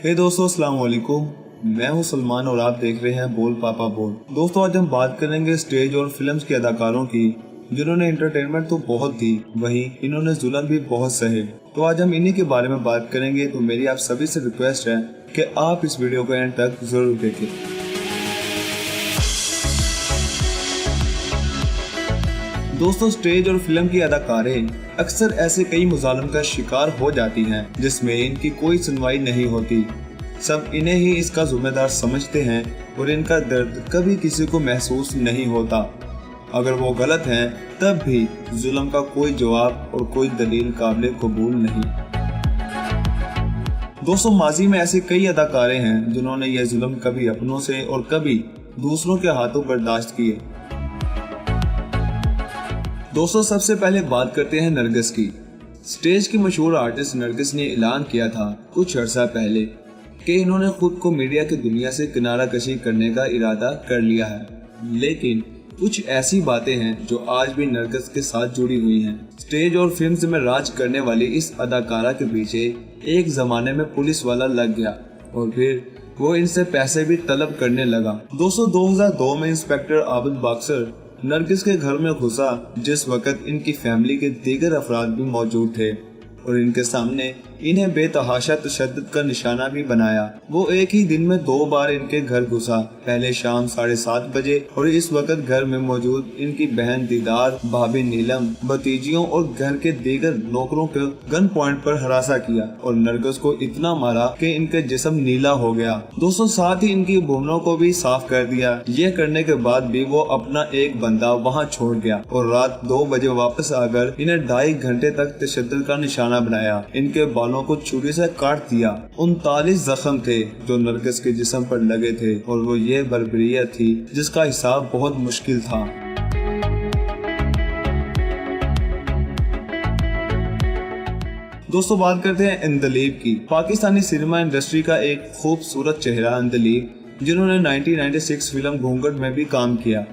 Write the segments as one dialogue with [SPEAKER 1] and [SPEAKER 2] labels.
[SPEAKER 1] हे दोस्तों, अस्सलाम वालेकुम। मैं हूं सलमान और आप देख रहे हैं बोल पापा बोल। दोस्तों, आज हम बात करेंगे स्टेज और फिल्म्स के अदाकारों की जिन्होंने एंटरटेनमेंट तो बहुत दी, वहीं इन्होंने जुल्म भी बहुत सहे। तो आज हम इन्हीं के बारे में बात करेंगे। तो मेरी आप सभी से रिक्वेस्ट है कि आप इस वीडियो को एंड तक जरूर देखें। दोस्तों, स्टेज और फिल्म की अदाकारें अक्सर ऐसे कई मुजालम का शिकार हो जाती हैं जिसमें इनकी कोई सुनवाई नहीं होती। सब इन्हें ही इसका जिम्मेदार समझते हैं और इनका दर्द कभी किसी को महसूस नहीं होता। अगर वो गलत हैं तब भी जुल्म का कोई जवाब और कोई दलील काबिल कबूल नहीं। दोस्तों, माजी में ऐसे कई अदाकारे हैं जिन्होंने यह जुल्म कभी अपनों से और कभी दूसरों के हाथों बर्दाश्त किए। दोस्तों, सबसे पहले बात करते हैं नरगिस की। स्टेज की मशहूर आर्टिस्ट नरगिस ने ऐलान किया था कुछ अर्सा पहले कि इन्होंने खुद को मीडिया की दुनिया से किनारा कशी करने का इरादा कर लिया है, लेकिन कुछ ऐसी बातें हैं जो आज भी नरगिस के साथ जुड़ी हुई हैं। स्टेज और फिल्म में राज करने वाली इस अदाकारा के पीछे एक जमाने में पुलिस वाला लग गया और फिर वो इनसे पैसे भी तलब करने लगा। दोस्तों, 2002 में इंस्पेक्टर आबिद बक्सर नरगिस के घर में घुसा, जिस वक्त इनकी फैमिली के दीगर अफराद भी मौजूद थे और इनके सामने इन्हें बेतहाशा तशद्दुद का निशाना भी बनाया। वो एक ही दिन में 2 बार इनके घर घुसा, पहले शाम 7:30 बजे और इस वक्त घर में मौजूद इनकी बहन दीदार, भाभी नीलम, भतीजियों और घर के दीगर नौकरों को गन पॉइंट पर हरासा किया और नरगिस को इतना मारा कि इनका जिस्म नीला हो गया। दोस्तों, साथ ही इनकी भुवनों को भी साफ कर दिया। ये करने के बाद भी वो अपना एक बंदा वहाँ छोड़ गया और रात 2 बजे वापस आकर इन्हें 2.5 घंटे तक तशद्दुद का निशाना बनाया। इनके बालों को छुरी से काट दिया। 39 जख्म थे जो नरगिस के जिस्म पर लगे थे और वो ये बर्बरियत थी जिसका हिसाब बहुत मुश्किल था। दोस्तों, बात करते हैं इंदलीब की। पाकिस्तानी सिनेमा इंडस्ट्री का एक खूबसूरत चेहरा इंदलीब, जिन्होंने 1996 फिल्म घूंघट में भी काम किया।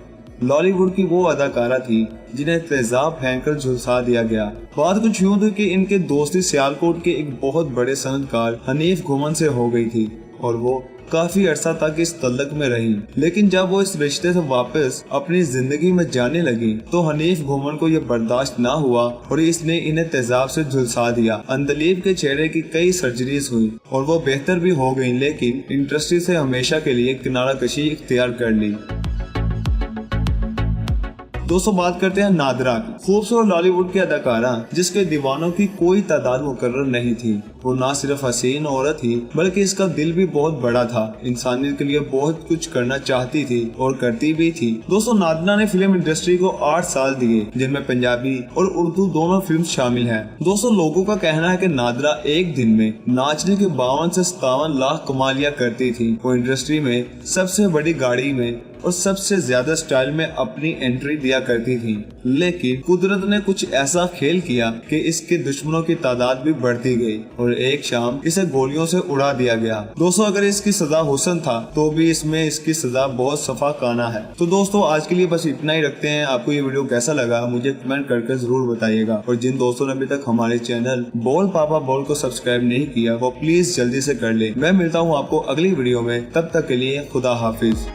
[SPEAKER 1] लॉलीवुड की वो अदाकारा थी जिन्हें तेजाब फेंककर झुलसा दिया गया। बात कुछ यूं थी कि इनके दोस्ती सियालकोट के एक बहुत बड़े सनतकार हनीफ घुमन से हो गई थी और वो काफी अरसा तक इस तल्लक में रही, लेकिन जब वो इस रिश्ते से वापस अपनी जिंदगी में जाने लगी तो हनीफ घुमन को ये बर्दाश्त ना हुआ और इसने इन्हें तेजाब से झुलसा दिया। इंदलीब के चेहरे की कई सर्जरीज हुई और वो बेहतर भी हो गयी, लेकिन इंडस्ट्री से हमेशा के लिए किनारा कशी इख्तियार कर ली। दोस्तों, बात करते हैं नादरा की। खूबसूरत लॉलीवुड की अदाकारा जिसके दीवानों की कोई तादाद मुकर्रर नहीं थी। वो ना सिर्फ हसीन औरत थी बल्कि इसका दिल भी बहुत बड़ा था। इंसानियत के लिए बहुत कुछ करना चाहती थी और करती भी थी। दोस्तों, नादरा ने फिल्म इंडस्ट्री को 8 साल दिए, जिनमें पंजाबी और उर्दू दोनों फिल्म शामिल हैं। दोस्तों, लोगों का कहना है कि नादरा एक दिन में नाचने के 52 से 57 लाख कमा लिया करती थी। वो इंडस्ट्री में सबसे बड़ी गाड़ी में और सबसे ज्यादा स्टाइल में अपनी एंट्री दिया करती थी, लेकिन कुदरत ने कुछ ऐसा खेल किया कि इसके दुश्मनों की तादाद भी बढ़ती गई और एक शाम इसे गोलियों से उड़ा दिया गया। दोस्तों, अगर इसकी सजा हुस्न था तो भी इसमें इसकी सजा बहुत सफा काना है। तो दोस्तों, आज के लिए बस इतना ही रखते हैं। आपको ये वीडियो कैसा लगा मुझे कमेंट करके जरूर बताइएगा और जिन दोस्तों ने अभी तक हमारे चैनल बोल पापा बोल को सब्सक्राइब नहीं किया वो प्लीज जल्दी से कर ले। मैं मिलता हूँ आपको अगली वीडियो में, तब तक के लिए खुदा हाफिज।